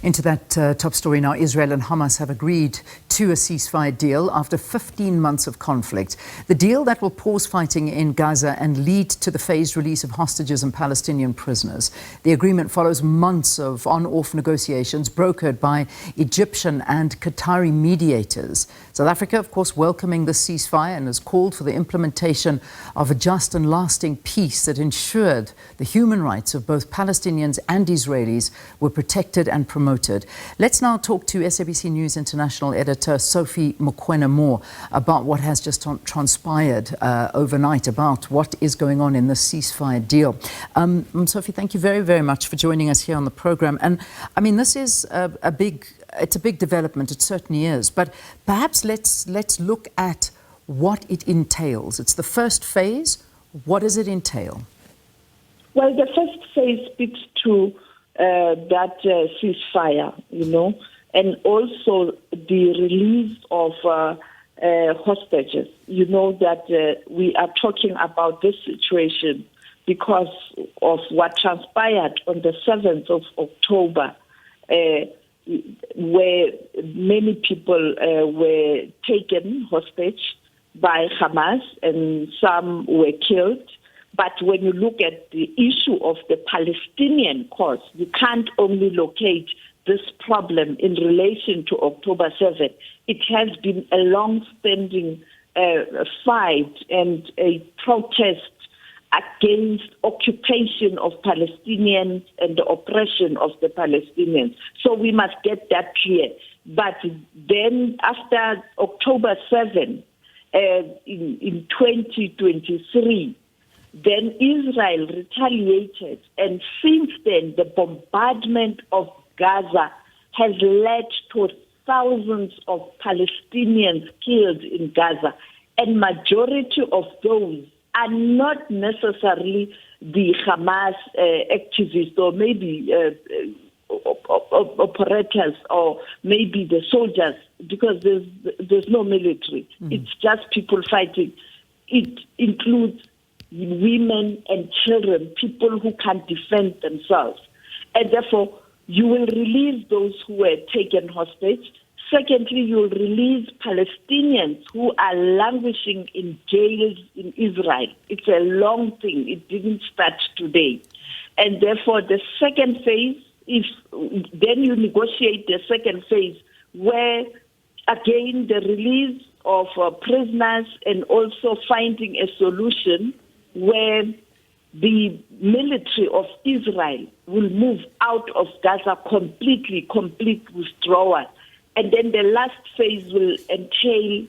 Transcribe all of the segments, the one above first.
Into that top story now, Israel and Hamas have agreed to a ceasefire deal after 15 months of conflict. The deal that will pause fighting in Gaza and lead to the phased release of hostages and Palestinian prisoners. The agreement follows months of on-off negotiations brokered by Egyptian and Qatari mediators. South Africa, of course, welcoming the ceasefire and has called for the implementation of a just and lasting peace that ensured the human rights of both Palestinians and Israelis were protected and promoted. Let's now talk to SABC News International editor Sophie Mokoena more about what has just transpired overnight, about what is going on in the ceasefire deal. Sophie, thank you very, very much for joining us here on the program. And I mean, this is it's a big development, it certainly is. But perhaps let's look at what it entails. It's the first phase. What does it entail? Well, the first phase speaks to that ceasefire, and also the release of hostages. You know that we are talking about this situation because of what transpired on the 7th of October, where many people were taken hostage by Hamas and some were killed. But when you look at the issue of the Palestinian cause, you can't only locate this problem in relation to October 7. It has been a long-standing fight and a protest against occupation of Palestinians and the oppression of the Palestinians. So we must get that clear. But then after October 7, in 2023, then Israel retaliated, and since then the bombardment of Gaza has led to thousands of Palestinians killed in Gaza, and majority of those are not necessarily the Hamas activists or maybe operators or maybe the soldiers, because there's no military. It's just people fighting. It includes women and children, people who can't defend themselves. And therefore, you will release those who were taken hostage. Secondly, you will release Palestinians who are languishing in jails in Israel. It's a long thing. It didn't start today. And therefore, the second phase, then you negotiate the second phase, where, again, the release of prisoners and also finding a solution where the military of Israel will move out of Gaza completely, complete withdrawal. And then the last phase will entail,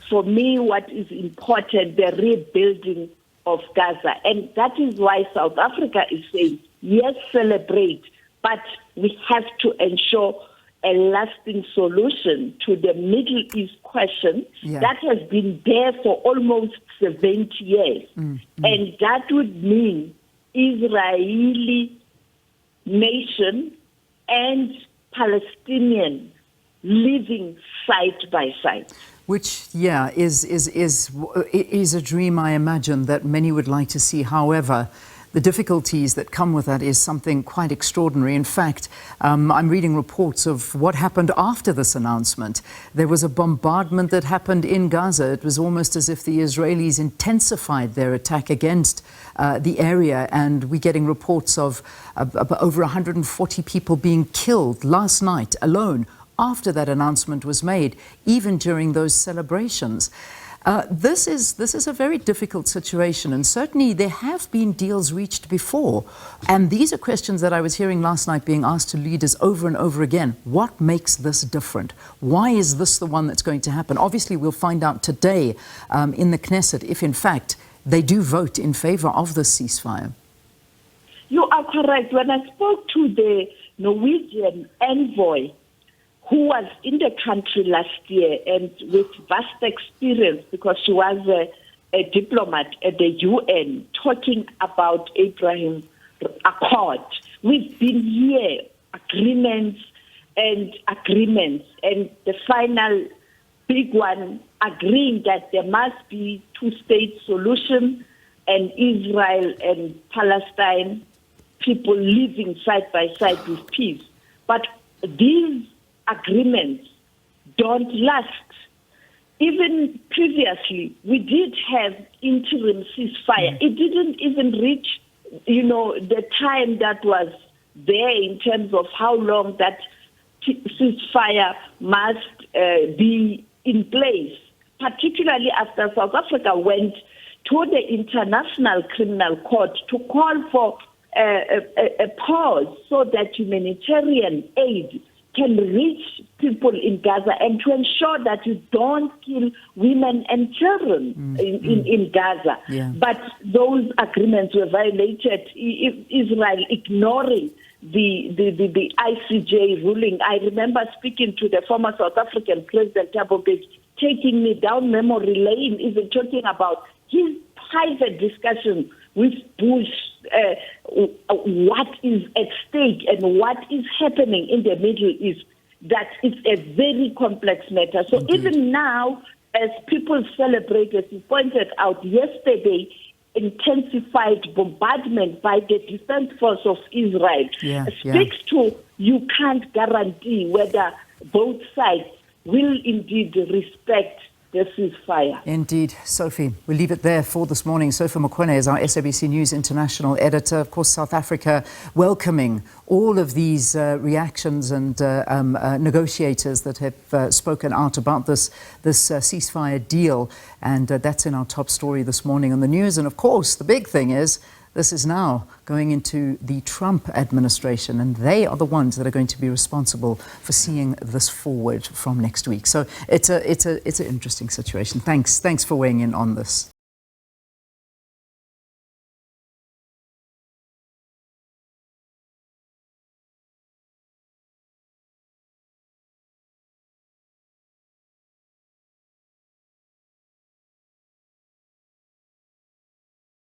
for me, what is important, the rebuilding of Gaza. And that is why South Africa is saying, yes, celebrate, but we have to ensure a lasting solution to the Middle East question that has been there for almost 70 years. And that would mean Israeli nation and Palestinian living side by side. Which, is a dream, I imagine, that many would like to see. However, the difficulties that come with that is something quite extraordinary. In fact, I'm reading reports of what happened after this announcement. There was a bombardment that happened in Gaza. It was almost as if the Israelis intensified their attack against the area, and we're getting reports of over 140 people being killed last night alone after that announcement was made, even during those celebrations. This is a very difficult situation, and certainly there have been deals reached before. And these are questions that I was hearing last night being asked to leaders over and over again. What makes this different? Why is this the one that's going to happen? Obviously, we'll find out today in the Knesset if, in fact, they do vote in favor of the ceasefire. You are correct. When I spoke to the Norwegian envoy, who was in the country last year and with vast experience because she was a diplomat at the UN talking about Abraham Accord. We've been here, agreements, and the final big one agreeing that there must be two-state solution and Israel and Palestine, people living side by side with peace. But these agreements don't last. Even previously, we did have interim ceasefire. It didn't even reach, the time that was there in terms of how long that ceasefire must be in place, particularly after South Africa went to the International Criminal Court to call for a pause so that humanitarian aid can reach people in Gaza and to ensure that you don't kill women and children in Gaza. Yeah. But those agreements were violated, Israel ignoring the ICJ ruling. I remember speaking to the former South African President Thabo Mbeki, taking me down memory lane, even talking about his private discussion with Bush, what is at stake and what is happening in the Middle East, that it's a very complex matter. So even now, as people celebrate, as you pointed out yesterday, intensified bombardment by the Defense Force of Israel speaks to you can't guarantee whether both sides will indeed respect the ceasefire. Indeed. Sophie, we'll leave it there for this morning. Sophie Mokoena is our SABC News International editor. Of course, South Africa welcoming all of these reactions and negotiators that have spoken out about this ceasefire deal. And that's in our top story this morning on the news. And of course, the big thing is, this is now going into the Trump administration, and they are the ones that are going to be responsible for seeing this forward from next week. So it's an interesting situation. Thanks for weighing in on this.